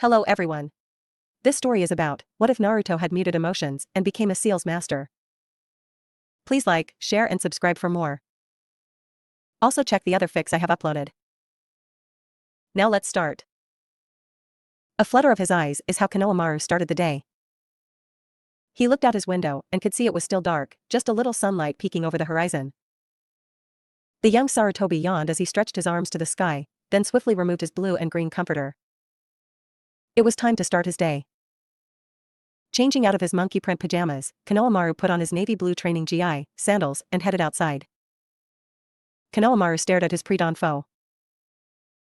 Hello everyone. This story is about, what if Naruto had muted emotions and became a seal's master? Please like, share and subscribe for more. Also check the other fics I have uploaded. Now let's start. A flutter of his eyes is how Konohamaru started the day. He looked out his window and could see it was still dark, just a little sunlight peeking over the horizon. The young Sarutobi yawned as he stretched his arms to the sky, then swiftly removed his blue and green comforter. It was time to start his day. Changing out of his monkey print pajamas, Konohamaru put on his navy blue training GI sandals and headed outside. Konohamaru stared at his pre-dawn foe.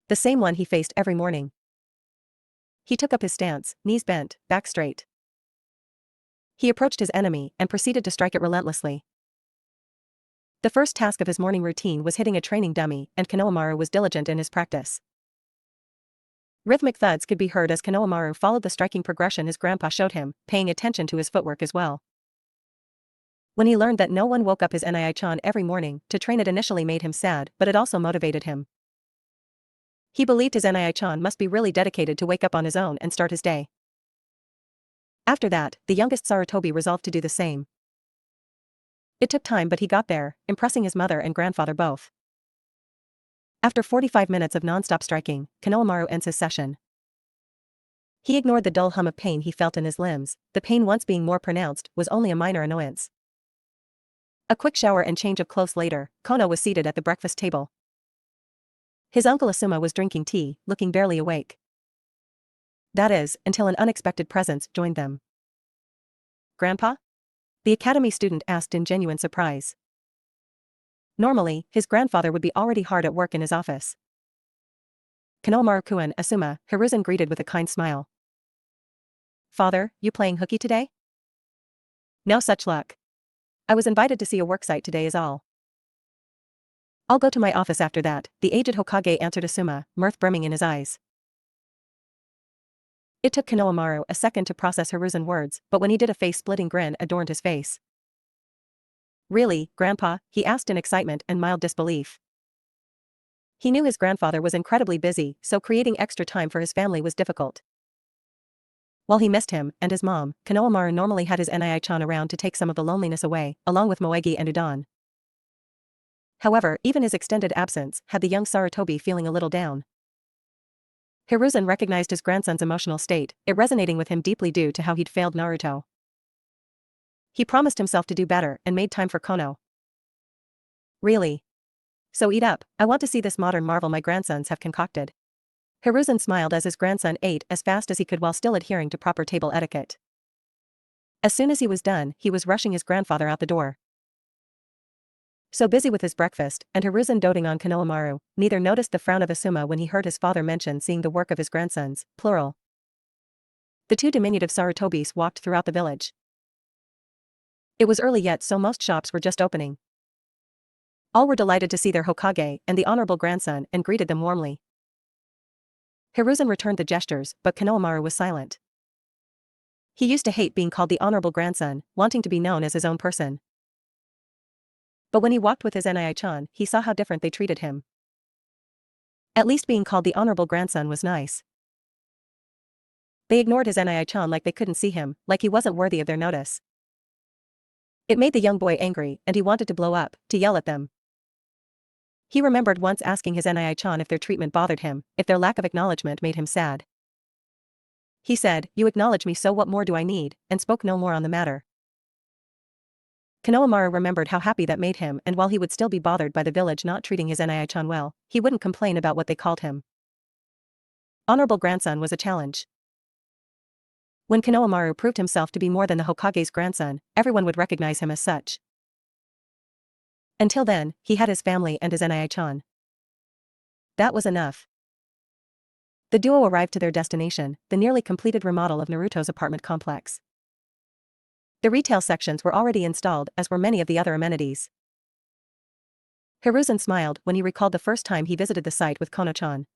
The same one he faced every morning. He took up his stance, knees bent, back straight. He approached his enemy and proceeded to strike it relentlessly. The first task of his morning routine was hitting a training dummy, and Konohamaru was diligent in his practice. Rhythmic thuds could be heard as Konohamaru followed the striking progression his grandpa showed him, paying attention to his footwork as well. When he learned that no one woke up his Nai-chan every morning to train, it initially made him sad, but it also motivated him. He believed his Nai-chan must be really dedicated to wake up on his own and start his day. After that, the youngest Sarutobi resolved to do the same. It took time, but he got there, impressing his mother and grandfather both. After 45 minutes of non-stop striking, Konohamaru ends his session. He ignored the dull hum of pain he felt in his limbs. The pain, once being more pronounced, was only a minor annoyance. A quick shower and change of clothes later, Kono was seated at the breakfast table. His uncle Asuma was drinking tea, looking barely awake. That is, until an unexpected presence joined them. "Grandpa?" the academy student asked in genuine surprise. Normally, his grandfather would be already hard at work in his office. Konohamaru-kun, Asuma, Hiruzen greeted with a kind smile. "Father, you playing hooky today?" "No such luck. I was invited to see a worksite today is all. I'll go to my office after that," the aged Hokage answered Asuma, mirth brimming in his eyes. It took Konohamaru a second to process Hiruzen's words, but when he did, a face-splitting grin adorned his face. "Really, Grandpa?" he asked in excitement and mild disbelief. He knew his grandfather was incredibly busy, so creating extra time for his family was difficult. While he missed him and his mom, Konohamaru normally had his Nai-chan around to take some of the loneliness away, along with moegi and udon. However, even his extended absence had the young Sarutobi feeling a little down. Hiruzen recognized his grandson's emotional state, it resonating with him deeply due to how he'd failed Naruto. He promised himself to do better and made time for Kono. "Really? So eat up, I want to see this modern marvel my grandsons have concocted." Hiruzen smiled as his grandson ate as fast as he could while still adhering to proper table etiquette. As soon as he was done, he was rushing his grandfather out the door. So busy with his breakfast, and Hiruzen doting on Konohamaru, neither noticed the frown of Asuma when he heard his father mention seeing the work of his grandsons, plural. The two diminutive Sarutobis walked throughout the village. It was early yet, so most shops were just opening. All were delighted to see their Hokage and the honorable grandson and greeted them warmly. Hiruzen returned the gestures, but Konohamaru was silent. He used to hate being called the honorable grandson, wanting to be known as his own person. But when he walked with his Nai-chan, he saw how different they treated him. At least being called the honorable grandson was nice. They ignored his Nai-chan like they couldn't see him, like he wasn't worthy of their notice. It made the young boy angry, and he wanted to blow up, to yell at them. He remembered once asking his Nai-chan if their treatment bothered him, if their lack of acknowledgement made him sad. He said, "You acknowledge me, so what more do I need," and spoke no more on the matter. Konohamaru remembered how happy that made him, and while he would still be bothered by the village not treating his Nai-chan well, he wouldn't complain about what they called him. Honorable grandson was a challenge. When Konohamaru proved himself to be more than the Hokage's grandson, everyone would recognize him as such. Until then, he had his family and his Nai-chan. That was enough. The duo arrived to their destination, the nearly completed remodel of Naruto's apartment complex. The retail sections were already installed, as were many of the other amenities. Hiruzen smiled when he recalled the first time he visited the site with Kono-chan.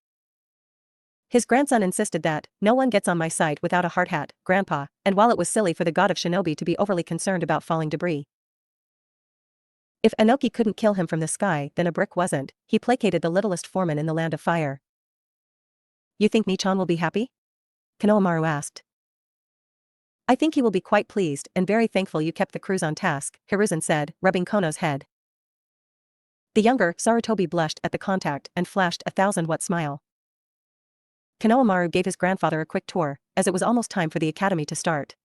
His grandson insisted that, "No one gets on my site without a hard hat, Grandpa," and while it was silly for the god of shinobi to be overly concerned about falling debris. If Inoki couldn't kill him from the sky, then a brick wasn't, he placated the littlest foreman in the land of fire. "You think Nichan will be happy?" Konohamaru asked. I think he will be quite pleased and very thankful you kept the crews on task, Hiruzen said, rubbing Kono's head. The younger Sarutobi blushed at the contact and flashed a 1,000-watt smile. Konohamaru gave his grandfather a quick tour, as it was almost time for the academy to start.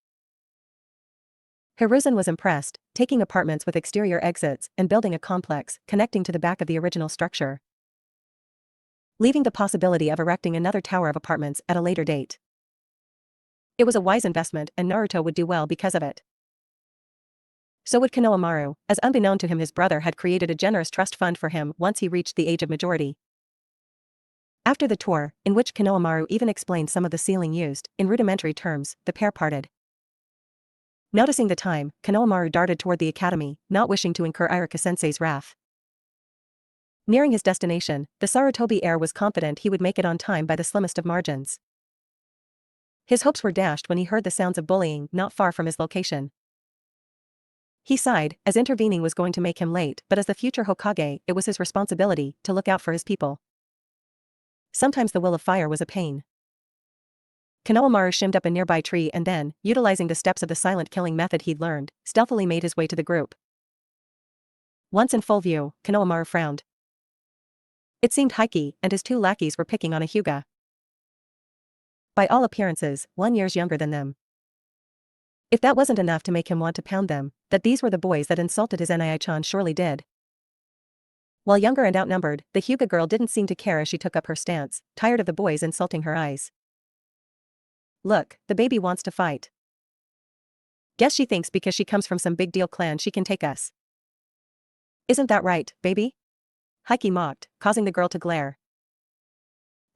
Hiruzen was impressed, taking apartments with exterior exits and building a complex connecting to the back of the original structure, leaving the possibility of erecting another tower of apartments at a later date. It was a wise investment and Naruto would do well because of it. So would Konohamaru, as unbeknown to him his brother had created a generous trust fund for him once he reached the age of majority. After the tour, in which Konohamaru even explained some of the sealing used, in rudimentary terms, the pair parted. Noticing the time, Konohamaru darted toward the academy, not wishing to incur Iruka-sensei's wrath. Nearing his destination, the Sarutobi heir was confident he would make it on time by the slimmest of margins. His hopes were dashed when he heard the sounds of bullying not far from his location. He sighed, as intervening was going to make him late, but as the future Hokage, it was his responsibility to look out for his people. Sometimes the will of fire was a pain. Konohamaru shimmed up a nearby tree and then, utilizing the steps of the silent killing method he'd learned, stealthily made his way to the group. Once in full view, Konohamaru frowned. It seemed Heike and his 2 lackeys were picking on a Hyuga. By all appearances, 1 year younger than them. If that wasn't enough to make him want to pound them, that these were the boys that insulted his Nai-chan surely did. While younger and outnumbered, the Hyuga girl didn't seem to care as she took up her stance, tired of the boys insulting her eyes. Look, the baby wants to fight. Guess she thinks because she comes from some big deal clan she can take us. Isn't that right, baby? Heike mocked, causing the girl to glare.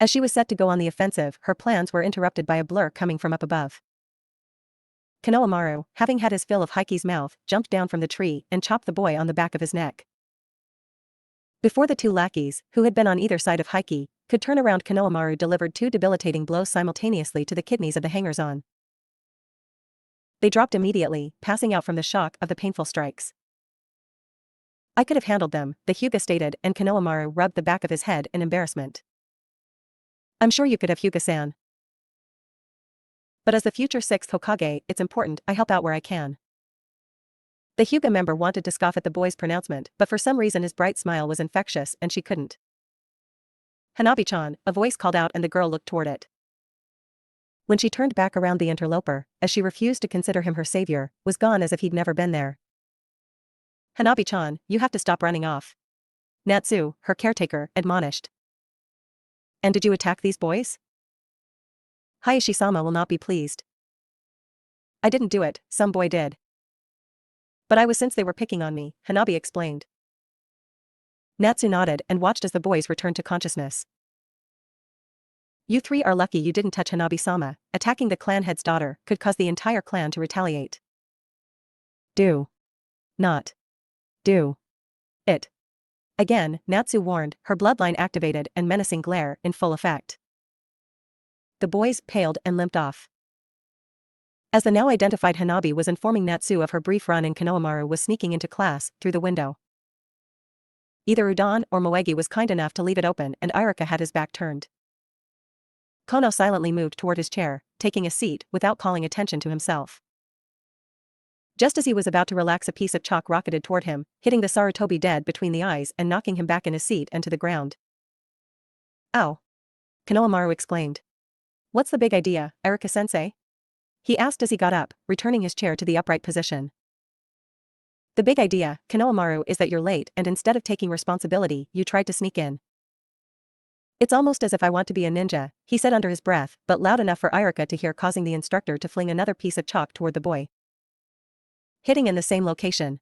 As she was set to go on the offensive, her plans were interrupted by a blur coming from up above. Konohamaru, having had his fill of Heike's mouth, jumped down from the tree and chopped the boy on the back of his neck. Before the 2 lackeys, who had been on either side of Heike, could turn around, Konohamaru delivered 2 debilitating blows simultaneously to the kidneys of the hangers-on. They dropped immediately, passing out from the shock of the painful strikes. I could have handled them, the Hyuga stated, and Konohamaru rubbed the back of his head in embarrassment. I'm sure you could have, Hyuga-san. But as the future 6th Hokage, it's important I help out where I can. The Hyuga member wanted to scoff at the boy's pronouncement, but for some reason his bright smile was infectious and she couldn't. Hanabi-chan, a voice called out and the girl looked toward it. When she turned back around, the interloper, as she refused to consider him her savior, was gone as if he'd never been there. Hanabi-chan, you have to stop running off. Natsu, her caretaker, admonished. And did you attack these boys? Hayashi-sama will not be pleased. I didn't do it, some boy did. But I was, since they were picking on me, Hanabi explained. Natsu nodded and watched as the boys returned to consciousness. You 3 are lucky you didn't touch Hanabi-sama. Attacking the clan head's daughter could cause the entire clan to retaliate. Do not do it. Again, Natsu warned, her bloodline activated and menacing glare in full effect. The boys paled and limped off. As the now identified Hanabi was informing Natsu of her brief run in, Konohamaru was sneaking into class through the window. Either Udon or Moegi was kind enough to leave it open and Iruka had his back turned. Kono silently moved toward his chair, taking a seat without calling attention to himself. Just as he was about to relax, a piece of chalk rocketed toward him, hitting the Sarutobi dead between the eyes and knocking him back in his seat and to the ground. Ow! Konohamaru exclaimed. What's the big idea, Iruka-sensei? He asked as he got up, returning his chair to the upright position. The big idea, Konohamaru, is that you're late and instead of taking responsibility, you tried to sneak in. It's almost as if I want to be a ninja, he said under his breath, but loud enough for Iruka to hear, causing the instructor to fling another piece of chalk toward the boy. Hitting in the same location.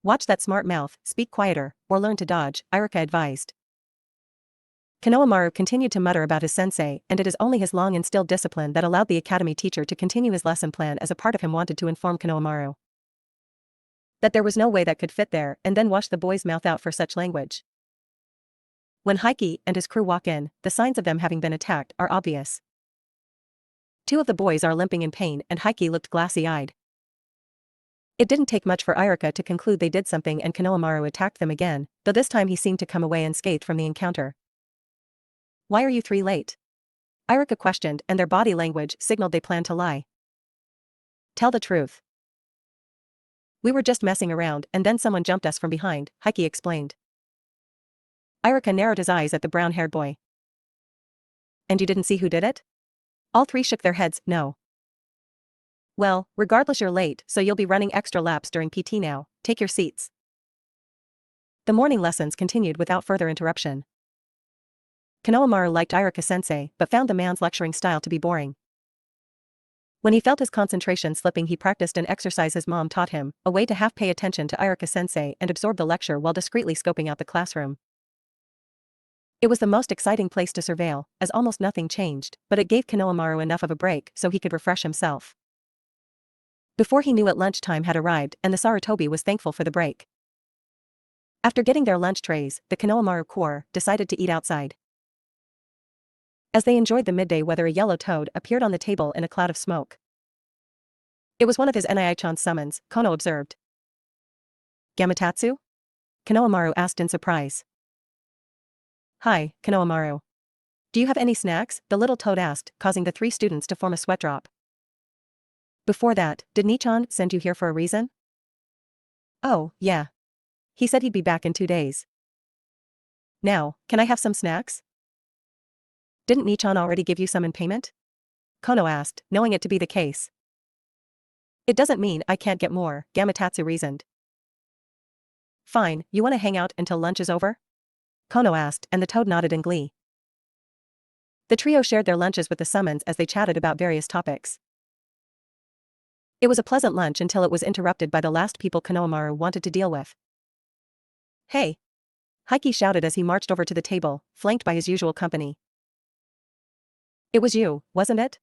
Watch that smart mouth, speak quieter, or learn to dodge, Iruka advised. Konohamaru continued to mutter about his sensei, and it is only his long instilled discipline that allowed the academy teacher to continue his lesson plan, as a part of him wanted to inform Konohamaru that there was no way that could fit there and then wash the boy's mouth out for such language. When Heike and his crew walk in, the signs of them having been attacked are obvious. 2 of the boys are limping in pain and Heike looked glassy-eyed. It didn't take much for Iruka to conclude they did something and Konohamaru attacked them again, though this time he seemed to come away unscathed from the encounter. Why are you 3 late? Iruka questioned, and their body language signaled they planned to lie. Tell the truth. We were just messing around and then someone jumped us from behind, Heike explained. Iruka narrowed his eyes at the brown-haired boy. And you didn't see who did it? All three shook their heads, no. Well, regardless you're late, so you'll be running extra laps during PT now, take your seats. The morning lessons continued without further interruption. Konohamaru liked Iruka-sensei, but found the man's lecturing style to be boring. When he felt his concentration slipping, he practiced an exercise his mom taught him, a way to half pay attention to Iruka-sensei and absorb the lecture while discreetly scoping out the classroom. It was the most exciting place to surveil, as almost nothing changed, but it gave Konohamaru enough of a break so he could refresh himself. Before he knew it, lunchtime had arrived and the Sarutobi was thankful for the break. After getting their lunch trays, the Konohamaru Corps decided to eat outside. As they enjoyed the midday weather, a yellow toad appeared on the table in a cloud of smoke. It was one of his Nihichan's summons, Kono observed. Gamatatsu? Konohamaru asked in surprise. Hi, Konohamaru. Do you have any snacks? The little toad asked, causing the three students to form a sweat drop. Before that, did Nichan send you here for a reason? Oh, yeah. He said he'd be back in 2 days. Now, can I have some snacks? Didn't Nichan already give you some in payment? Kono asked, knowing it to be the case. It doesn't mean I can't get more, Gamatatsu reasoned. Fine, you want to hang out until lunch is over? Kono asked, and the toad nodded in glee. The trio shared their lunches with the summons as they chatted about various topics. It was a pleasant lunch until it was interrupted by the last people Konohamaru wanted to deal with. Hey! Heike shouted as he marched over to the table, flanked by his usual company. It was you, wasn't it?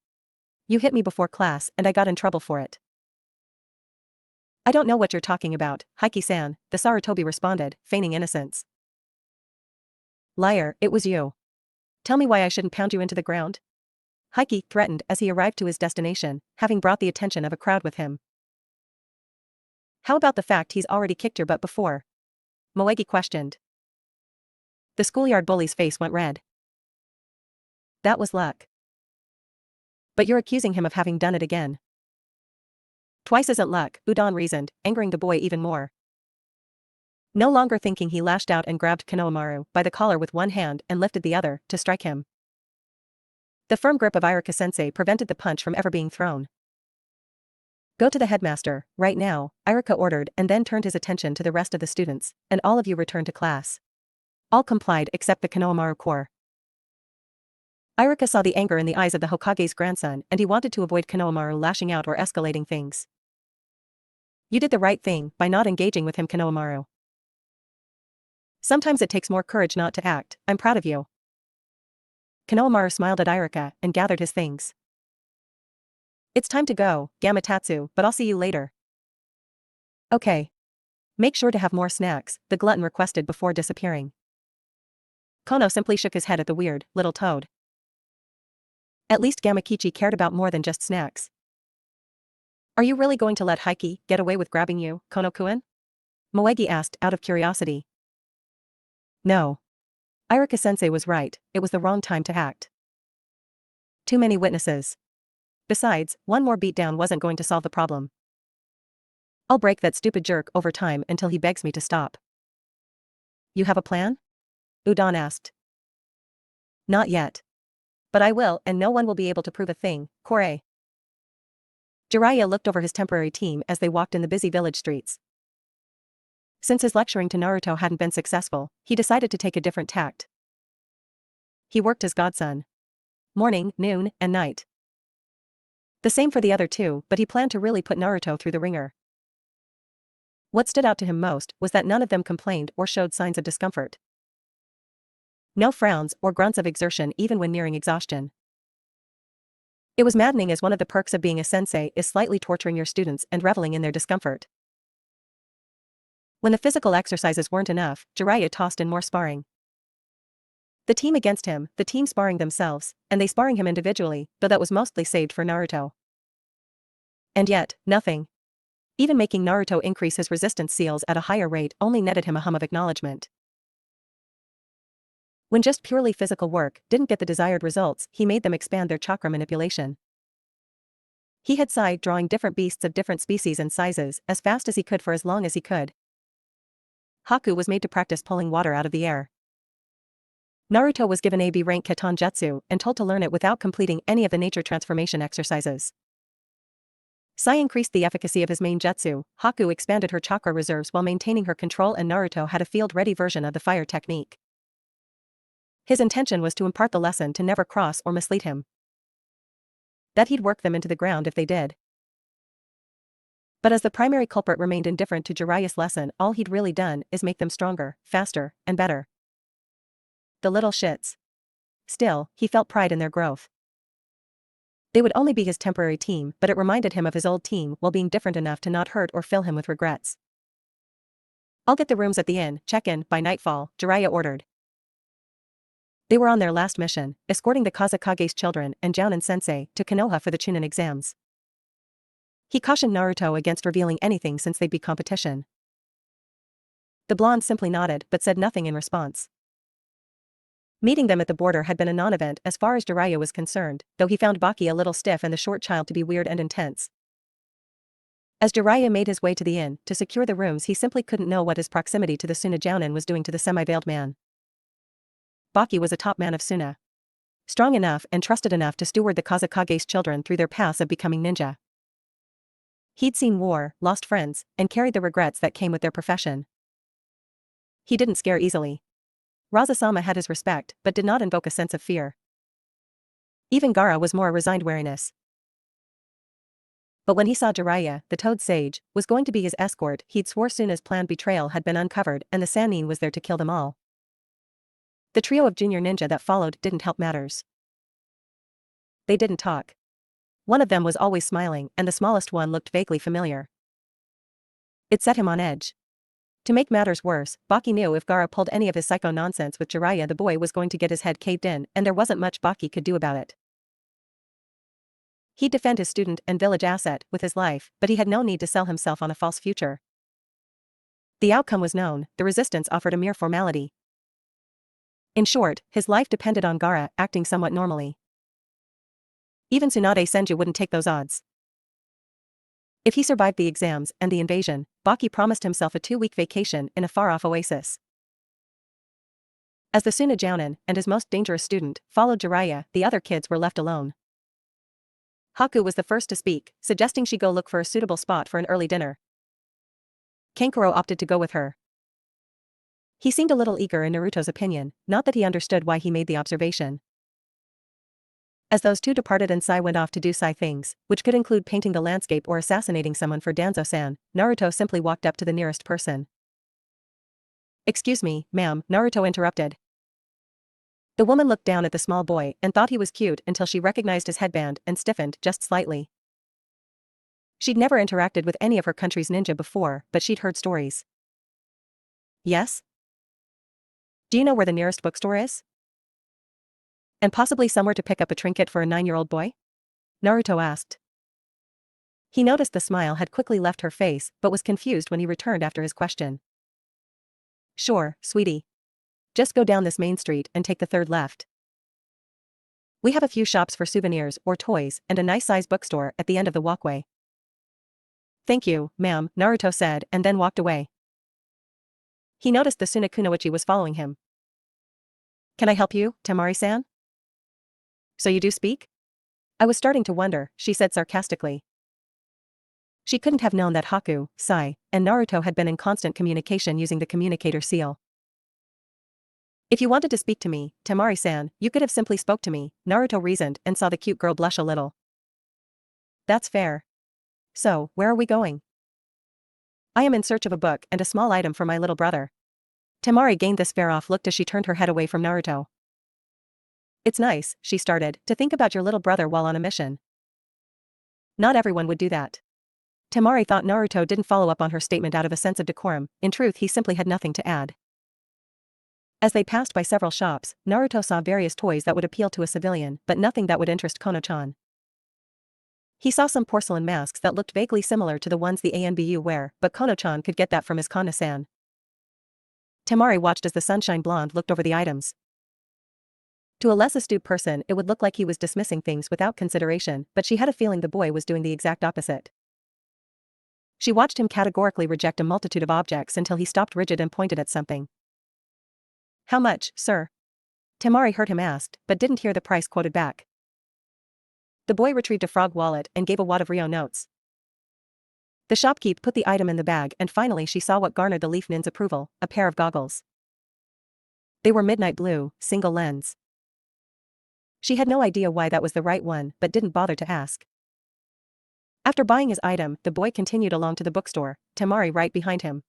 You hit me before class and I got in trouble for it. I don't know what you're talking about, Heike-san, the Sarutobi responded, feigning innocence. Liar, it was you. Tell me why I shouldn't pound you into the ground? Heike threatened as he arrived to his destination, having brought the attention of a crowd with him. How about the fact he's already kicked your butt before? Moegi questioned. The schoolyard bully's face went red. That was luck. But you're accusing him of having done it again. Twice isn't luck, Udon reasoned, angering the boy even more. No longer thinking, he lashed out and grabbed Konohamaru by the collar with one hand and lifted the other to strike him. The firm grip of Iruka-sensei prevented the punch from ever being thrown. Go to the headmaster, right now, Iruka ordered, and then turned his attention to the rest of the students, and all of you return to class. All complied except the Konohamaru Corps. Iruka saw the anger in the eyes of the Hokage's grandson and he wanted to avoid Konohamaru lashing out or escalating things. You did the right thing by not engaging with him, Konohamaru. Sometimes it takes more courage not to act. I'm proud of you. Konohamaru smiled at Iruka and gathered his things. It's time to go, Gamatatsu, but I'll see you later. Okay. Make sure to have more snacks, the glutton requested before disappearing. Kono simply shook his head at the weird, little toad. At least Gamakichi cared about more than just snacks. Are you really going to let Heike get away with grabbing you, Kono-kun? Moegi asked out of curiosity. No. Iruka-sensei was right, it was the wrong time to act. Too many witnesses. Besides, one more beatdown wasn't going to solve the problem. I'll break that stupid jerk over time until he begs me to stop. You have a plan? Udon asked. Not yet. But I will, and no one will be able to prove a thing, Kore. Jiraiya looked over his temporary team as they walked in the busy village streets. Since his lecturing to Naruto hadn't been successful, he decided to take a different tact. He worked as godson. Morning, noon, and night. The same for the other two, but he planned to really put Naruto through the ringer. What stood out to him most was that none of them complained or showed signs of discomfort. No frowns or grunts of exertion even when nearing exhaustion. It was maddening, as one of the perks of being a sensei is slightly torturing your students and reveling in their discomfort. When the physical exercises weren't enough, Jiraiya tossed in more sparring. The team against him, the team sparring themselves, and they sparring him individually, though that was mostly saved for Naruto. And yet, nothing. Even making Naruto increase his resistance seals at a higher rate only netted him a hum of acknowledgement. When just purely physical work didn't get the desired results, he made them expand their chakra manipulation. He had Sai drawing different beasts of different species and sizes as fast as he could for as long as he could. Haku was made to practice pulling water out of the air. Naruto was given AB rank Katan Jutsu and told to learn it without completing any of the nature transformation exercises. Sai increased the efficacy of his main jutsu, Haku expanded her chakra reserves while maintaining her control, and Naruto had a field-ready version of the fire technique. His intention was to impart the lesson to never cross or mislead him. That he'd work them into the ground if they did. But as the primary culprit remained indifferent to Jiraiya's lesson, all he'd really done is make them stronger, faster, and better. The little shits. Still, he felt pride in their growth. They would only be his temporary team, but it reminded him of his old team while being different enough to not hurt or fill him with regrets. "I'll get the rooms at the inn, check in by nightfall," Jiraiya ordered. They were on their last mission, escorting the Kazekage's children and Jounin-sensei to Konoha for the Chunin exams. He cautioned Naruto against revealing anything since they'd be competition. The blonde simply nodded but said nothing in response. Meeting them at the border had been a non-event as far as Jiraiya was concerned, though he found Baki a little stiff and the short child to be weird and intense. As Jiraiya made his way to the inn to secure the rooms, he simply couldn't know what his proximity to the Suna Jounin was doing to the semi-veiled man. Baki was a top man of Suna. Strong enough and trusted enough to steward the Kazekage's children through their paths of becoming ninja. He'd seen war, lost friends, and carried the regrets that came with their profession. He didn't scare easily. Raza-sama had his respect, but did not invoke a sense of fear. Even Gaara was more a resigned wariness. But when he saw Jiraiya, the Toad Sage, was going to be his escort, he'd swore Suna's planned betrayal had been uncovered and the Sannin was there to kill them all. The trio of junior ninja that followed didn't help matters. They didn't talk. One of them was always smiling, and the smallest one looked vaguely familiar. It set him on edge. To make matters worse, Baki knew if Gaara pulled any of his psycho nonsense with Jiraiya, the boy was going to get his head caved in, and there wasn't much Baki could do about it. He'd defend his student and village asset with his life, but he had no need to sell himself on a false future. The outcome was known, the resistance offered a mere formality. In short, his life depended on Gaara acting somewhat normally. Even Tsunade Senju wouldn't take those odds. If he survived the exams and the invasion, Baki promised himself a 2-week vacation in a far-off oasis. As the Suna Jounin and his most dangerous student followed Jiraiya, the other kids were left alone. Haku was the first to speak, suggesting she go look for a suitable spot for an early dinner. Kankuro opted to go with her. He seemed a little eager in Naruto's opinion, not that he understood why he made the observation. As those two departed and Sai went off to do Sai things, which could include painting the landscape or assassinating someone for Danzo-san, Naruto simply walked up to the nearest person. "Excuse me, ma'am," Naruto interrupted. The woman looked down at the small boy and thought he was cute until she recognized his headband and stiffened just slightly. She'd never interacted with any of her country's ninja before, but she'd heard stories. "Yes? Do you know where the nearest bookstore is? And possibly somewhere to pick up a trinket for a 9-year-old boy?" Naruto asked. He noticed the smile had quickly left her face but was confused when he returned after his question. "Sure, sweetie. Just go down this main street and take the third left. We have a few shops for souvenirs or toys and a nice-sized bookstore at the end of the walkway." "Thank you, ma'am," Naruto said and then walked away. He noticed the Suna Kunoichi was following him. "Can I help you, Temari-san?" "So you do speak?" "I was starting to wonder," she said sarcastically. She couldn't have known that Haku, Sai, and Naruto had been in constant communication using the communicator seal. "If you wanted to speak to me, Temari-san, you could have simply spoke to me," Naruto reasoned and saw the cute girl blush a little. "That's fair. So, where are we going?" "I am in search of a book and a small item for my little brother." Temari gained this fair-off look as she turned her head away from Naruto. "It's nice," she started, "to think about your little brother while on a mission. Not everyone would do that." Temari thought Naruto didn't follow up on her statement out of a sense of decorum. In truth, he simply had nothing to add. As they passed by several shops, Naruto saw various toys that would appeal to a civilian, but nothing that would interest Kono-chan. He saw some porcelain masks that looked vaguely similar to the ones the ANBU wear, but Kono-chan could get that from his Kana-san. Temari watched as the sunshine blonde looked over the items. To a less astute person it would look like he was dismissing things without consideration, but she had a feeling the boy was doing the exact opposite. She watched him categorically reject a multitude of objects until he stopped rigid and pointed at something. "How much, sir?" Temari heard him ask, but didn't hear the price quoted back. The boy retrieved a frog wallet and gave a wad of Rio notes. The shopkeep put the item in the bag and finally she saw what garnered the Leaf Nin's approval, a pair of goggles. They were midnight blue, single lens. She had no idea why that was the right one but didn't bother to ask. After buying his item, the boy continued along to the bookstore, Temari right behind him.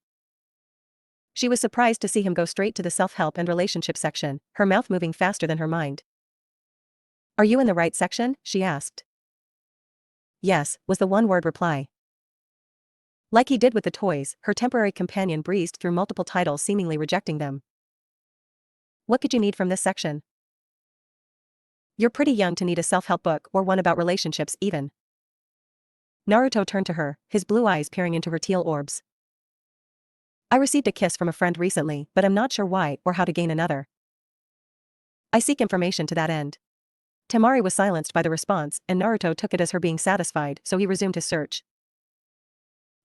She was surprised to see him go straight to the self-help and relationship section, her mouth moving faster than her mind. "Are you in the right section?" she asked. "Yes," was the one-word reply. Like he did with the toys, her temporary companion breezed through multiple titles seemingly rejecting them. "What could you need from this section?" "You're pretty young to need a self-help book or one about relationships even." Naruto turned to her, his blue eyes peering into her teal orbs. "I received a kiss from a friend recently, but I'm not sure why or how to gain another. I seek information to that end." Temari was silenced by the response and Naruto took it as her being satisfied, so he resumed his search.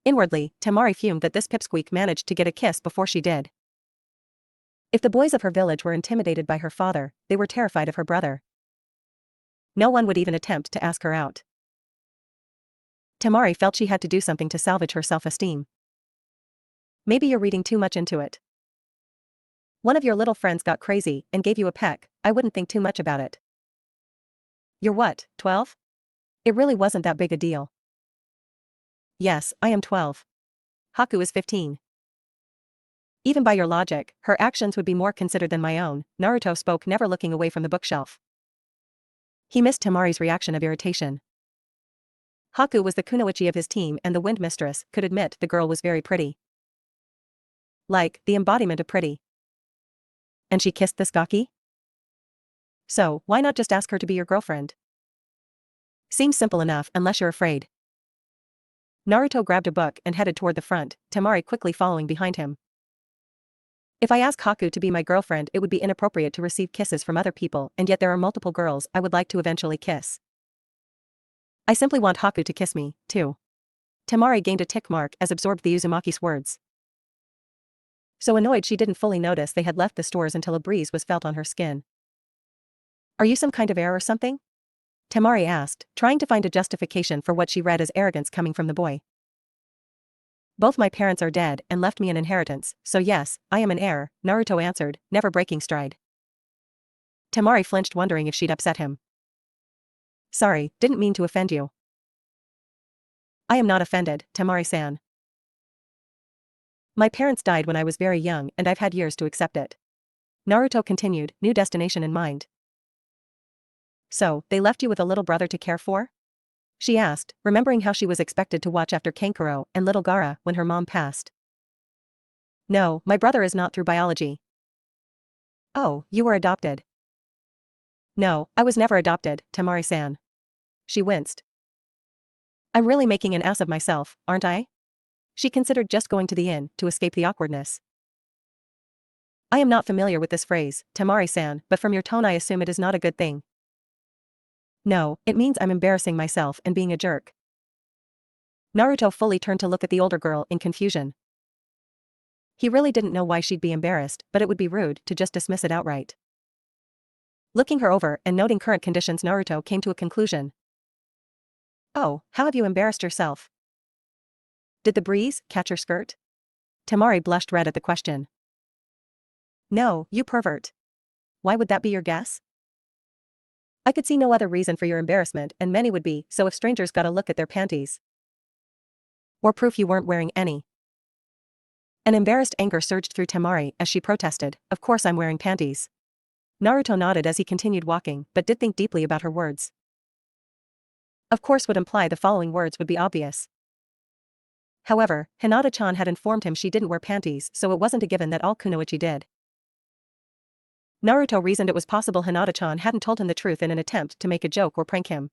Inwardly, Temari fumed that this pipsqueak managed to get a kiss before she did. If the boys of her village were intimidated by her father, they were terrified of her brother. No one would even attempt to ask her out. Temari felt she had to do something to salvage her self-esteem. "Maybe you're reading too much into it. One of your little friends got crazy and gave you a peck, I wouldn't think too much about it." "You're what, 12? It really wasn't that big a deal." "Yes, I am 12. Haku is 15. Even by your logic, her actions would be more considered than my own," Naruto spoke, never looking away from the bookshelf. He missed Temari's reaction of irritation. Haku was the kunoichi of his team and the wind mistress could admit the girl was very pretty. Like, the embodiment of pretty. And she kissed this gaki? So, why not just ask her to be your girlfriend? Seems simple enough unless you're afraid. Naruto grabbed a book and headed toward the front, Temari quickly following behind him. "If I ask Haku to be my girlfriend it would be inappropriate to receive kisses from other people and yet there are multiple girls I would like to eventually kiss. I simply want Haku to kiss me, too." Temari gained a tick mark as absorbed the Uzumaki's words. So annoyed she didn't fully notice they had left the stores until a breeze was felt on her skin. "Are you some kind of heir or something?" Temari asked, trying to find a justification for what she read as arrogance coming from the boy. "Both my parents are dead and left me an inheritance, so yes, I am an heir," Naruto answered, never breaking stride. Temari flinched, wondering if she'd upset him. "Sorry, didn't mean to offend you." "I am not offended, Temari-san. My parents died when I was very young and I've had years to accept it." Naruto continued, new destination in mind. "So, they left you with a little brother to care for?" she asked, remembering how she was expected to watch after Kankuro and little Gaara when her mom passed. "No, my brother is not through biology." "Oh, you were adopted." "No, I was never adopted, Temari-san." She winced. "I'm really making an ass of myself, aren't I?" She considered just going to the inn to escape the awkwardness. "I am not familiar with this phrase, Temari-san, but from your tone I assume it is not a good thing." "No, it means I'm embarrassing myself and being a jerk." Naruto fully turned to look at the older girl in confusion. He really didn't know why she'd be embarrassed, but it would be rude to just dismiss it outright. Looking her over and noting current conditions, Naruto came to a conclusion. "Oh, how have you embarrassed yourself? Did the breeze catch your skirt?" Temari blushed red at the question. "No, you pervert. Why would that be your guess?" "I could see no other reason for your embarrassment and many would be, so if strangers got a look at their panties. Or proof you weren't wearing any." An embarrassed anger surged through Temari as she protested, "Of course I'm wearing panties." Naruto nodded as he continued walking but did think deeply about her words. Of course would imply the following words would be obvious. However, Hinata-chan had informed him she didn't wear panties, so it wasn't a given that all kunoichi did. Naruto reasoned it was possible Hinata-chan hadn't told him the truth in an attempt to make a joke or prank him.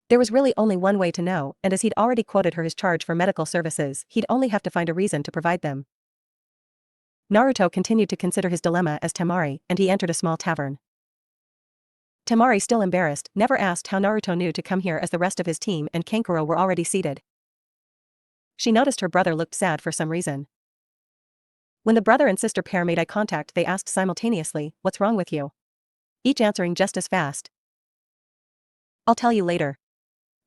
There was really only one way to know, and as he'd already quoted her his charge for medical services, he'd only have to find a reason to provide them. Naruto continued to consider his dilemma as Temari, and he entered a small tavern. Temari, still embarrassed, never asked how Naruto knew to come here as the rest of his team and Kankuro were already seated. She noticed her brother looked sad for some reason. When the brother and sister pair made eye contact, they asked simultaneously, "What's wrong with you?" Each answering just as fast. "I'll tell you later."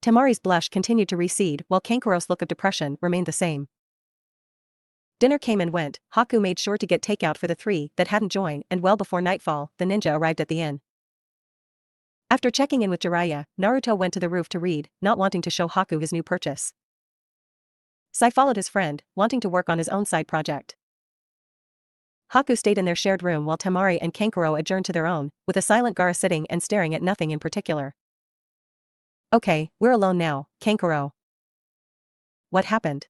Temari's blush continued to recede while Kankuro's look of depression remained the same. Dinner came and went. Haku made sure to get takeout for the three that hadn't joined, and well before nightfall, the ninja arrived at the inn. After checking in with Jiraiya, Naruto went to the roof to read, not wanting to show Haku his new purchase. Sai followed his friend, wanting to work on his own side project. Haku stayed in their shared room while Temari and Kankuro adjourned to their own, with a silent Gaara sitting and staring at nothing in particular. "Okay, we're alone now, Kankuro." "What happened?"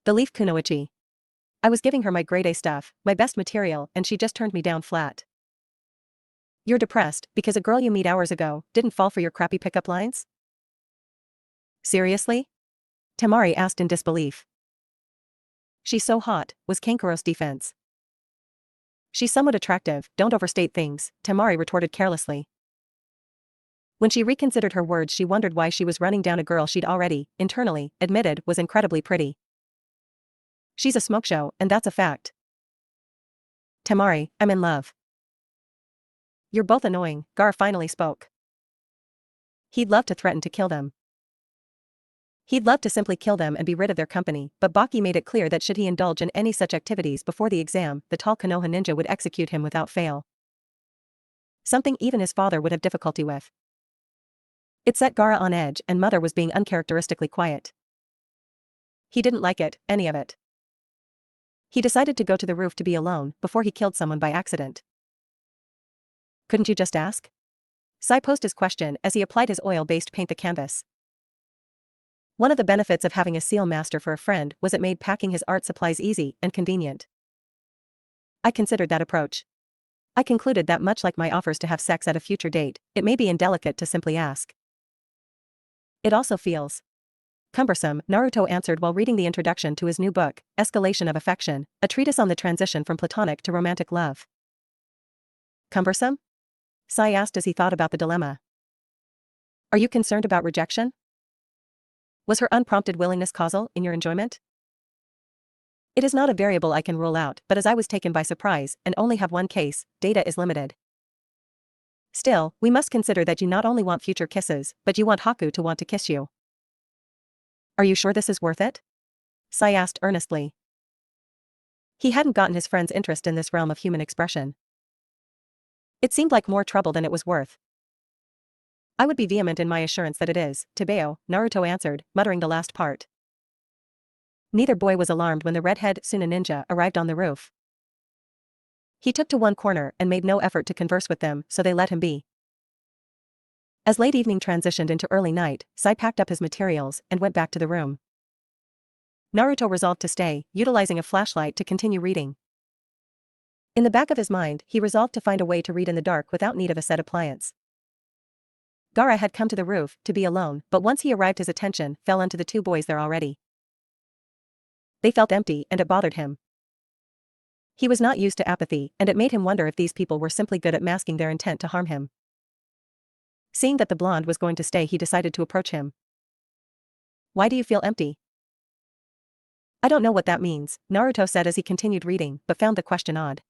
"The leaf kunoichi. I was giving her my grade A stuff, my best material, and she just turned me down flat." "You're depressed because a girl you meet hours ago didn't fall for your crappy pickup lines?" "Seriously?" Temari asked in disbelief. "She's so hot," was Kankuro's defense. "She's somewhat attractive, don't overstate things," Temari retorted carelessly. When she reconsidered her words, she wondered why she was running down a girl she'd already, internally, admitted was incredibly pretty. "She's a smoke show, and that's a fact." "Temari, I'm in love." "You're both annoying," Gaara finally spoke. He'd love to threaten to kill them. He'd love to simply kill them and be rid of their company, but Baki made it clear that should he indulge in any such activities before the exam, the tall Konoha ninja would execute him without fail. Something even his father would have difficulty with. It set Gaara on edge, and Mother was being uncharacteristically quiet. He didn't like it, any of it. He decided to go to the roof to be alone before he killed someone by accident. "Couldn't you just ask?" Sai posed his question as he applied his oil-based paint to canvas. One of the benefits of having a seal master for a friend was it made packing his art supplies easy and convenient. "I considered that approach. I concluded that much like my offers to have sex at a future date, it may be indelicate to simply ask. It also feels cumbersome," Naruto answered while reading the introduction to his new book, Escalation of Affection, a treatise on the transition from platonic to romantic love. "Cumbersome?" Sai asked as he thought about the dilemma. "Are you concerned about rejection? Was her unprompted willingness causal in your enjoyment?" "It is not a variable I can rule out, but as I was taken by surprise and only have one case, data is limited. Still, we must consider that you not only want future kisses, but you want Haku to want to kiss you." "Are you sure this is worth it?" Sai asked earnestly. He hadn't gotten his friend's interest in this realm of human expression. It seemed like more trouble than it was worth. "I would be vehement in my assurance that it is, Tebeo," Naruto answered, muttering the last part. Neither boy was alarmed when the redhead Suna ninja arrived on the roof. He took to one corner and made no effort to converse with them, so they let him be. As late evening transitioned into early night, Sai packed up his materials and went back to the room. Naruto resolved to stay, utilizing a flashlight to continue reading. In the back of his mind, he resolved to find a way to read in the dark without need of a set appliance. Gaara had come to the roof to be alone, but once he arrived his attention fell onto the two boys there already. They felt empty and it bothered him. He was not used to apathy, and it made him wonder if these people were simply good at masking their intent to harm him. Seeing that the blonde was going to stay, he decided to approach him. "Why do you feel empty?" "I don't know what that means," Naruto said as he continued reading, but found the question odd.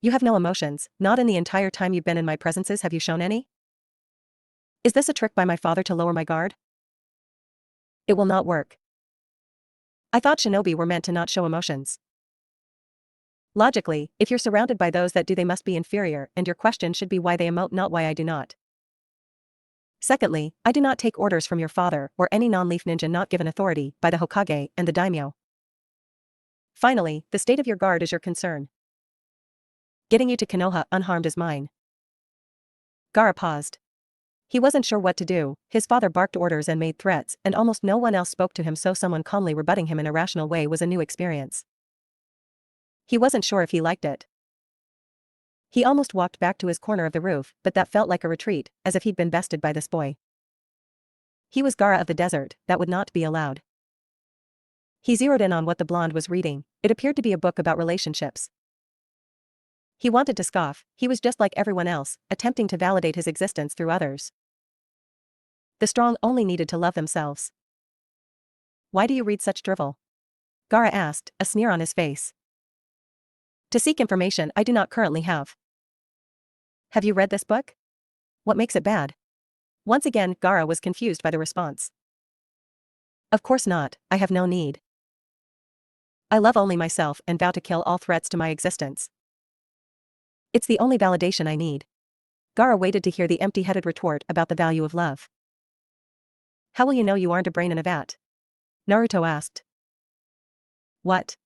"You have no emotions, not in the entire time you've been in my presences have you shown any? Is this a trick by my father to lower my guard? It will not work. I thought shinobi were meant to not show emotions. Logically, if you're surrounded by those that do, they must be inferior, and your question should be why they emote, not why I do not. Secondly, I do not take orders from your father or any non-leaf ninja not given authority by the Hokage and the daimyo. Finally, the state of your guard is your concern. Getting you to Konoha unharmed is mine." Gaara paused. He wasn't sure what to do. His father barked orders and made threats, and almost no one else spoke to him, so someone calmly rebutting him in a rational way was a new experience. He wasn't sure if he liked it. He almost walked back to his corner of the roof, but that felt like a retreat, as if he'd been bested by this boy. He was Gaara of the desert, that would not be allowed. He zeroed in on what the blonde was reading. It appeared to be a book about relationships. He wanted to scoff. He was just like everyone else, attempting to validate his existence through others. The strong only needed to love themselves. Why do you read such drivel? Gaara asked, a sneer on his face. To seek information I do not currently have. Have you read this book? What makes it bad? Once again, Gaara was confused by the response. Of course not, I have no need. I love only myself and vow to kill all threats to my existence. It's the only validation I need. Gaara waited to hear the empty-headed retort about the value of love. How will you know you aren't a brain in a vat? Naruto asked. What?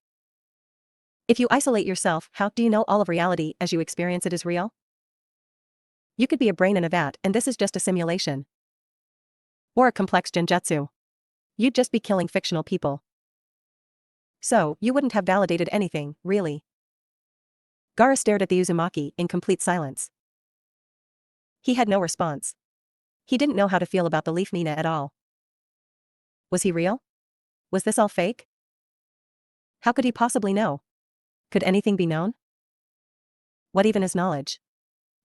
If you isolate yourself, how do you know all of reality as you experience it is real? You could be a brain in a vat and this is just a simulation. Or a complex genjutsu. You'd just be killing fictional people. So, you wouldn't have validated anything, really. Gaara stared at the Uzumaki in complete silence. He had no response. He didn't know how to feel about the Leaf Nina at all. Was he real? Was this all fake? How could he possibly know? Could anything be known? What even is knowledge?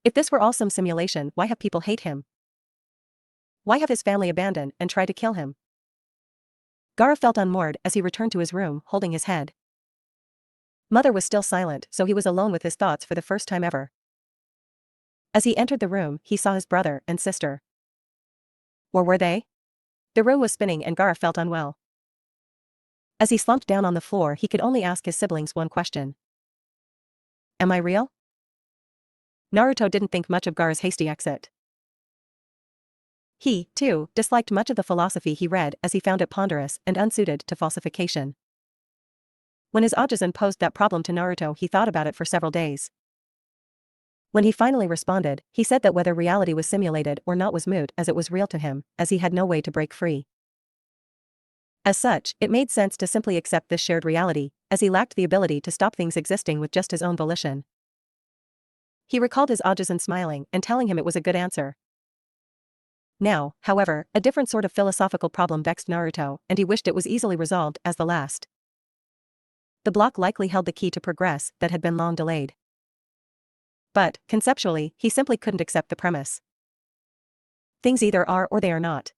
If this were all some simulation, why have people hate him? Why have his family abandoned and tried to kill him? Gaara felt unmoored as he returned to his room, holding his head. Mother was still silent, so he was alone with his thoughts for the first time ever. As he entered the room, he saw his brother and sister. Or were they? The room was spinning and Gaara felt unwell. As he slumped down on the floor, he could only ask his siblings one question. Am I real? Naruto didn't think much of Gaara's hasty exit. He, too, disliked much of the philosophy he read as he found it ponderous and unsuited to falsification. When his Ajuzan posed that problem to Naruto, he thought about it for several days. When he finally responded, he said that whether reality was simulated or not was moot as it was real to him, as he had no way to break free. As such, it made sense to simply accept this shared reality, as he lacked the ability to stop things existing with just his own volition. He recalled his Ajuzan smiling and telling him it was a good answer. Now, however, a different sort of philosophical problem vexed Naruto, and he wished it was easily resolved as the last. The block likely held the key to progress that had been long delayed. But, conceptually, he simply couldn't accept the premise. Things either are or they are not.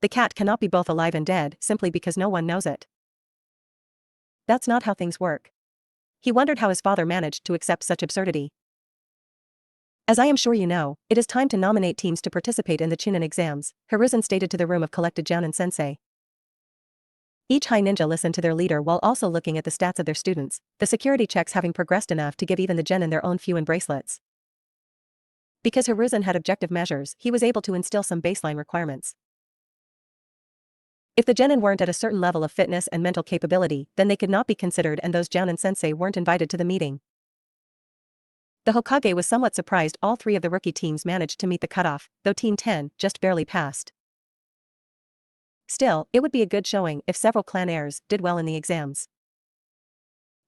The cat cannot be both alive and dead simply because no one knows it. That's not how things work. He wondered how his father managed to accept such absurdity. As I am sure you know, it is time to nominate teams to participate in the Chunin exams, Hiruzen stated to the room of collected Jounin sensei. Each high ninja listened to their leader while also looking at the stats of their students, the security checks having progressed enough to give even the genin their own fuin bracelets. Because Hiruzen had objective measures, he was able to instill some baseline requirements. If the genin weren't at a certain level of fitness and mental capability, then they could not be considered and those Jounin sensei weren't invited to the meeting. The Hokage was somewhat surprised all three of the rookie teams managed to meet the cutoff, though Team 10 just barely passed. Still, it would be a good showing if several clan heirs did well in the exams.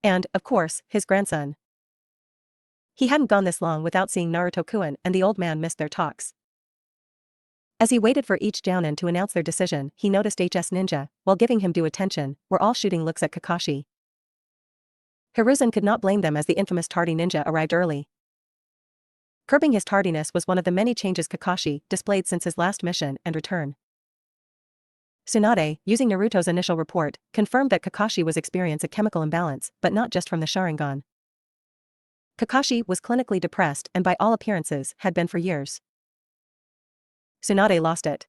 And, of course, his grandson. He hadn't gone this long without seeing Naruto-kun and the old man missed their talks. As he waited for each Jounin to announce their decision, he noticed HS Ninja, while giving him due attention, were all shooting looks at Kakashi. Hiruzen could not blame them as the infamous tardy ninja arrived early. Curbing his tardiness was one of the many changes Kakashi displayed since his last mission and return. Tsunade, using Naruto's initial report, confirmed that Kakashi was experiencing a chemical imbalance, but not just from the Sharingan. Kakashi was clinically depressed and by all appearances had been for years. Tsunade lost it.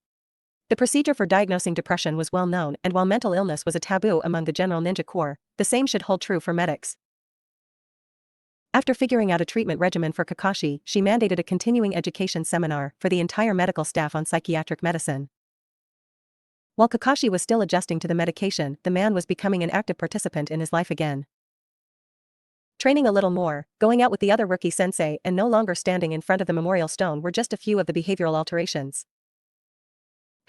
The procedure for diagnosing depression was well known, and while mental illness was a taboo among the general ninja corps, the same should hold true for medics. After figuring out a treatment regimen for Kakashi, she mandated a continuing education seminar for the entire medical staff on psychiatric medicine. While Kakashi was still adjusting to the medication, the man was becoming an active participant in his life again. Training a little more, going out with the other rookie sensei and no longer standing in front of the memorial stone were just a few of the behavioral alterations.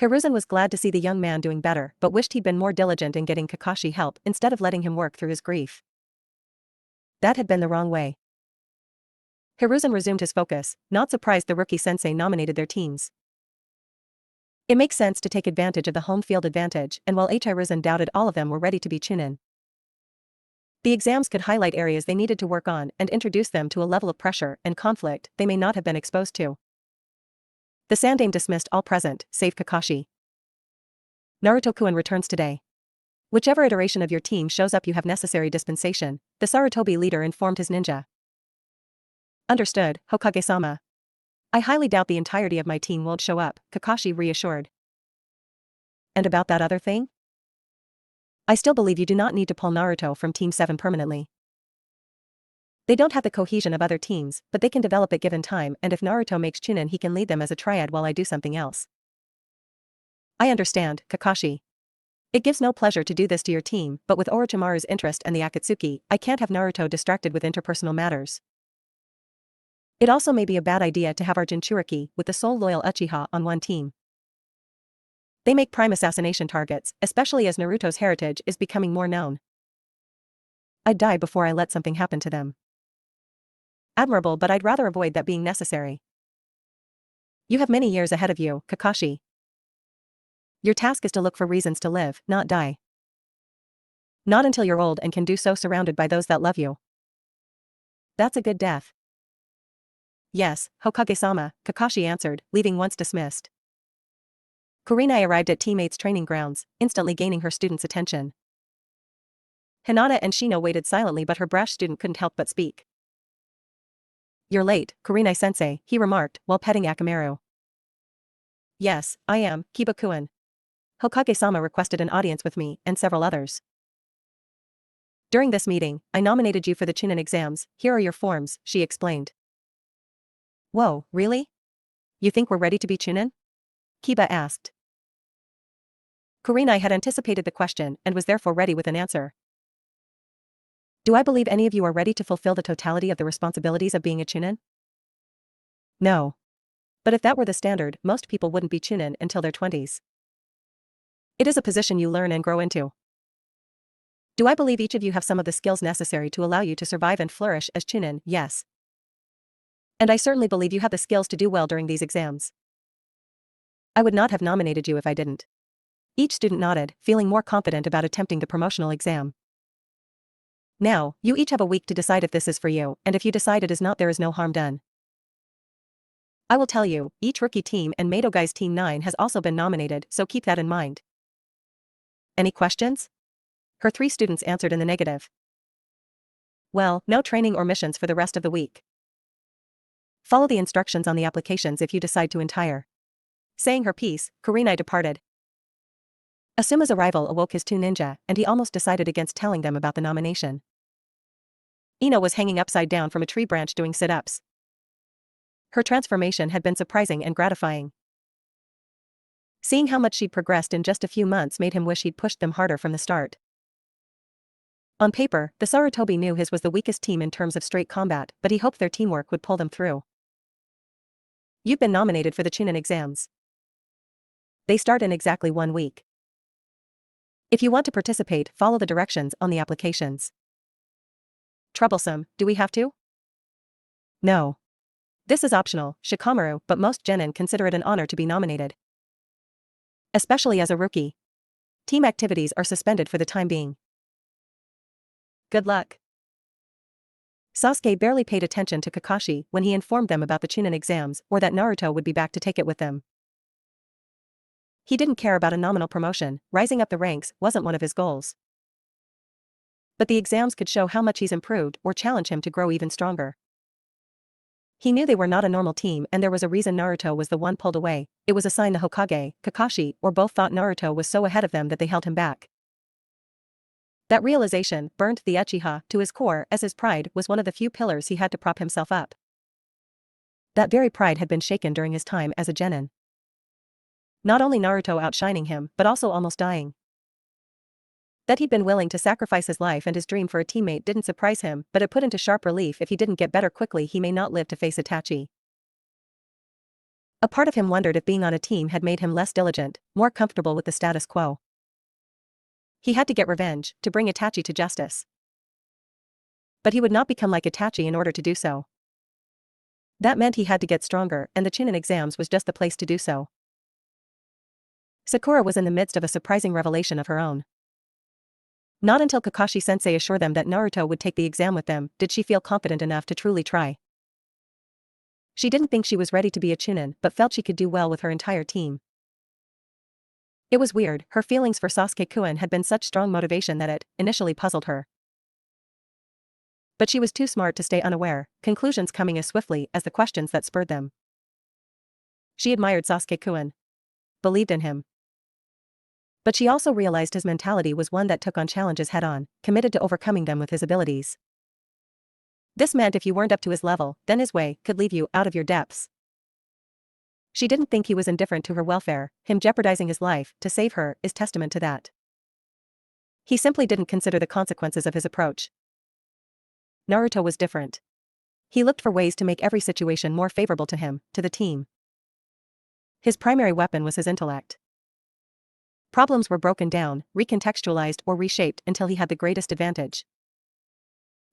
Hiruzen was glad to see the young man doing better but wished he'd been more diligent in getting Kakashi help instead of letting him work through his grief. That had been the wrong way. Hiruzen resumed his focus, not surprised the rookie sensei nominated their teams. It makes sense to take advantage of the home field advantage, and while HAREM doubted all of them were ready to be Chunin, the exams could highlight areas they needed to work on and introduce them to a level of pressure and conflict they may not have been exposed to. The Sandaime dismissed all present, save Kakashi. Naruto-kun returns today. Whichever iteration of your team shows up, you have necessary dispensation, the Sarutobi leader informed his ninja. Understood, Hokage-sama. I highly doubt the entirety of my team won't show up, Kakashi reassured. And about that other thing? I still believe you do not need to pull Naruto from Team 7 permanently. They don't have the cohesion of other teams, but they can develop it given time, and if Naruto makes Chunin, he can lead them as a triad while I do something else. I understand, Kakashi. It gives no pleasure to do this to your team, but with Orochimaru's interest and the Akatsuki, I can't have Naruto distracted with interpersonal matters. It also may be a bad idea to have our Jinchuriki with the sole loyal Uchiha on one team. They make prime assassination targets, especially as Naruto's heritage is becoming more known. I'd die before I let something happen to them. Admirable, but I'd rather avoid that being necessary. You have many years ahead of you, Kakashi. Your task is to look for reasons to live, not die. Not until you're old and can do so surrounded by those that love you. That's a good death. Yes, Hokage-sama, Kakashi answered, leaving once dismissed. Kurenai arrived at teammates' training grounds, instantly gaining her students' attention. Hinata and Shino waited silently, but her brash student couldn't help but speak. You're late, Kurenai-sensei, he remarked, while petting Akamaru. Yes, I am, Kiba-kun. Hokage-sama requested an audience with me, and several others. During this meeting, I nominated you for the Chunin exams, here are your forms, she explained. Whoa, really? You think we're ready to be Chunin? Kiba asked. Kurenai had anticipated the question and was therefore ready with an answer. Do I believe any of you are ready to fulfill the totality of the responsibilities of being a Chunin? No. But if that were the standard, most people wouldn't be Chunin until their 20s. It is a position you learn and grow into. Do I believe each of you have some of the skills necessary to allow you to survive and flourish as Chunin? Yes. And I certainly believe you have the skills to do well during these exams. I would not have nominated you if I didn't. Each student nodded, feeling more confident about attempting the promotional exam. Now, you each have a week to decide if this is for you, and if you decide it is not, there is no harm done. I will tell you, each rookie team and Madogai's Team 9 has also been nominated, so keep that in mind. Any questions? Her 3 students answered in the negative. Well, no training or missions for the rest of the week. Follow the instructions on the applications if you decide to entire. Saying her piece, Kurenai departed. Asuma's arrival awoke his 2 ninja, and he almost decided against telling them about the nomination. Ino was hanging upside down from a tree branch doing sit-ups. Her transformation had been surprising and gratifying. Seeing how much she'd progressed in just a few months made him wish he'd pushed them harder from the start. On paper, the Sarutobi knew his was the weakest team in terms of straight combat, but he hoped their teamwork would pull them through. You've been nominated for the Chunin exams. They start in exactly 1 week. If you want to participate, follow the directions on the applications. Troublesome, do we have to? No. This is optional, Shikamaru, but most genin consider it an honor to be nominated. Especially as a rookie. Team activities are suspended for the time being. Good luck. Sasuke barely paid attention to Kakashi when he informed them about the Chunin exams or that Naruto would be back to take it with them. He didn't care about a nominal promotion, rising up the ranks wasn't one of his goals. But the exams could show how much he's improved or challenge him to grow even stronger. He knew they were not a normal team, and there was a reason Naruto was the one pulled away. It was a sign the Hokage, Kakashi, or both thought Naruto was so ahead of them that they held him back. That realization burned the Uchiha to his core, as his pride was one of the few pillars he had to prop himself up. That very pride had been shaken during his time as a genin. Not only Naruto outshining him, but also almost dying. That he'd been willing to sacrifice his life and his dream for a teammate didn't surprise him, but it put into sharp relief if he didn't get better quickly he may not live to face Itachi. A part of him wondered if being on a team had made him less diligent, more comfortable with the status quo. He had to get revenge, to bring Itachi to justice. But he would not become like Itachi in order to do so. That meant he had to get stronger, and the Chunin exams was just the place to do so. Sakura was in the midst of a surprising revelation of her own. Not until Kakashi-sensei assured them that Naruto would take the exam with them did she feel confident enough to truly try. She didn't think she was ready to be a Chunin but felt she could do well with her entire team. It was weird, her feelings for Sasuke-kun had been such strong motivation that it initially puzzled her. But she was too smart to stay unaware, conclusions coming as swiftly as the questions that spurred them. She admired Sasuke-kun. Believed in him. But she also realized his mentality was one that took on challenges head-on, committed to overcoming them with his abilities. This meant if you weren't up to his level, then his way could leave you out of your depths. She didn't think he was indifferent to her welfare, him jeopardizing his life to save her is testament to that. He simply didn't consider the consequences of his approach. Naruto was different. He looked for ways to make every situation more favorable to him, to the team. His primary weapon was his intellect. Problems were broken down, recontextualized or reshaped until he had the greatest advantage.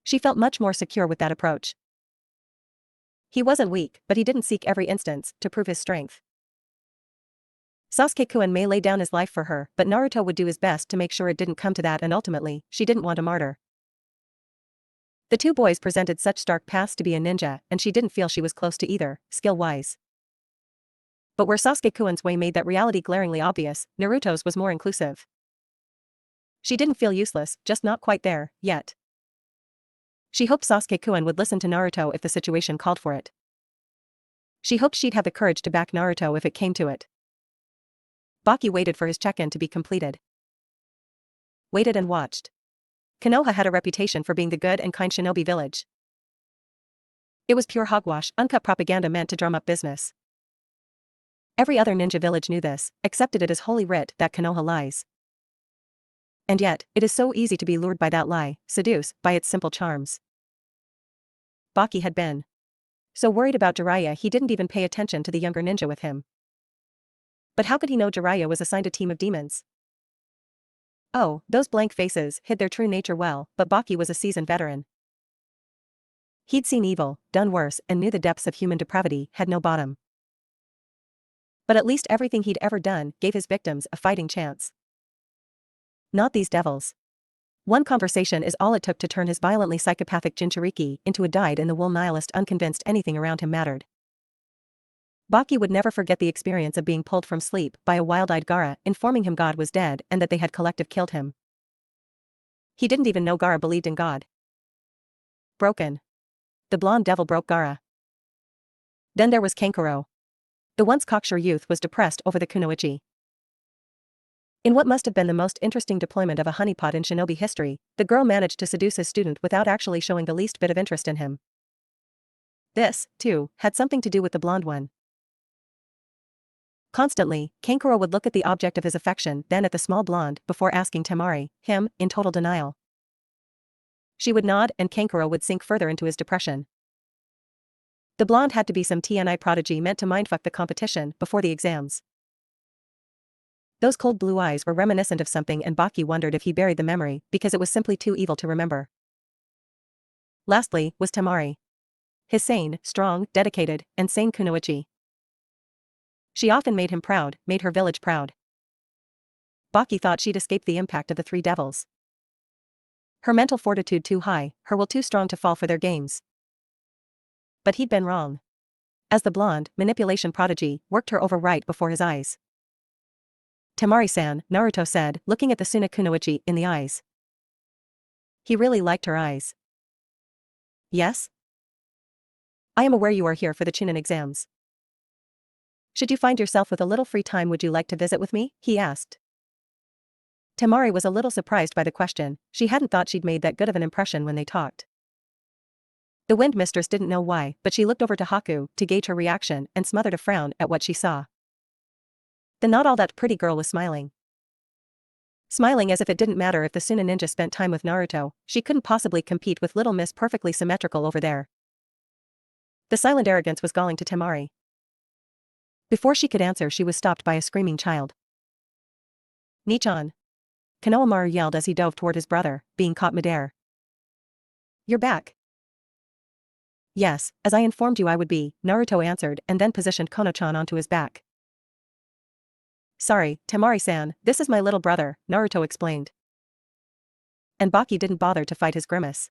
She felt much more secure with that approach. He wasn't weak, but he didn't seek every instance to prove his strength. Sasuke-kun may lay down his life for her, but Naruto would do his best to make sure it didn't come to that, and ultimately, she didn't want a martyr. The two boys presented such stark paths to be a ninja, and she didn't feel she was close to either, skill-wise. But where Sasuke-kun's way made that reality glaringly obvious, Naruto's was more inclusive. She didn't feel useless, just not quite there, yet. She hoped Sasuke-kun would listen to Naruto if the situation called for it. She hoped she'd have the courage to back Naruto if it came to it. Baki waited for his check-in to be completed. Waited and watched. Konoha had a reputation for being the good and kind shinobi village. It was pure hogwash, uncut propaganda meant to drum up business. Every other ninja village knew this, accepted it as holy writ that Konoha lies. And yet, it is so easy to be lured by that lie, seduce by its simple charms. Baki had been so worried about Jiraiya he didn't even pay attention to the younger ninja with him. But how could he know Jiraiya was assigned a team of demons? Oh, those blank faces hid their true nature well, but Baki was a seasoned veteran. He'd seen evil, done worse, and knew the depths of human depravity had no bottom. But at least everything he'd ever done gave his victims a fighting chance. Not these devils. One conversation is all it took to turn his violently psychopathic Jinchuriki into a dyed-in-the-wool nihilist unconvinced anything around him mattered. Baki would never forget the experience of being pulled from sleep by a wild-eyed Gaara informing him God was dead and that they had collective killed him. He didn't even know Gaara believed in God. Broken. The blonde devil broke Gaara. Then there was Kankuro. The once cocksure youth was depressed over the kunoichi. In what must have been the most interesting deployment of a honeypot in shinobi history, the girl managed to seduce his student without actually showing the least bit of interest in him. This, too, had something to do with the blonde one. Constantly, Kankuro would look at the object of his affection, then at the small blonde, before asking Temari, him, in total denial. She would nod and Kankuro would sink further into his depression. The blonde had to be some TNI prodigy meant to mindfuck the competition before the exams. Those cold blue eyes were reminiscent of something and Baki wondered if he buried the memory because it was simply too evil to remember. Lastly, was Temari. His sane, strong, dedicated, and sane kunoichi. She often made him proud, made her village proud. Baki thought she'd escaped the impact of the three devils. Her mental fortitude too high, her will too strong to fall for their games. But he'd been wrong. As the blonde, manipulation prodigy, worked her over right before his eyes. Temari-san, Naruto said, looking at the Suna kunoichi in the eyes. He really liked her eyes. Yes? I am aware you are here for the Chunin exams. Should you find yourself with a little free time, would you like to visit with me? He asked. Temari was a little surprised by the question, she hadn't thought she'd made that good of an impression when they talked. The wind mistress didn't know why, but she looked over to Haku to gauge her reaction and smothered a frown at what she saw. The not all that pretty girl was smiling. Smiling as if it didn't matter if the Suna ninja spent time with Naruto, she couldn't possibly compete with little Miss perfectly symmetrical over there. The silent arrogance was galling to Temari. Before she could answer, she was stopped by a screaming child. Nichan. Konohamaru yelled as he dove toward his brother, being caught midair. You're back. Yes, as I informed you I would be, Naruto answered and then positioned Kono-chan onto his back. Sorry, Temari-san, this is my little brother, Naruto explained. And Baki didn't bother to fight his grimace.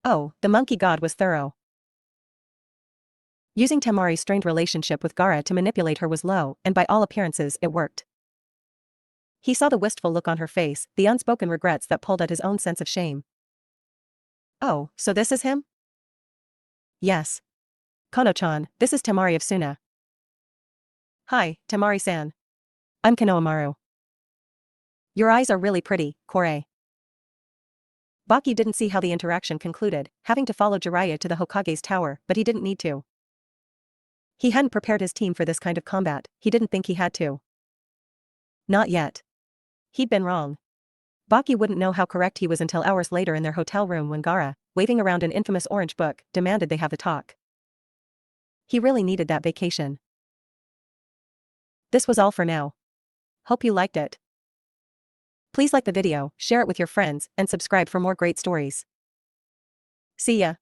Oh, the monkey god was thorough. Using Temari's strained relationship with Gaara to manipulate her was low, and by all appearances it worked. He saw the wistful look on her face, the unspoken regrets that pulled at his own sense of shame. Oh, so this is him? Yes. Kono-chan, this is Temari of Suna. Hi, Temari-san. I'm Konohamaru. Your eyes are really pretty, Kore. Baki didn't see how the interaction concluded, having to follow Jiraiya to the Hokage's tower, but he didn't need to. He hadn't prepared his team for this kind of combat, he didn't think he had to. Not yet. He'd been wrong. Baki wouldn't know how correct he was until hours later in their hotel room when Gaara, waving around an infamous orange book, demanded they have a talk. He really needed that vacation. This was all for now. Hope you liked it. Please like the video, share it with your friends, and subscribe for more great stories. See ya.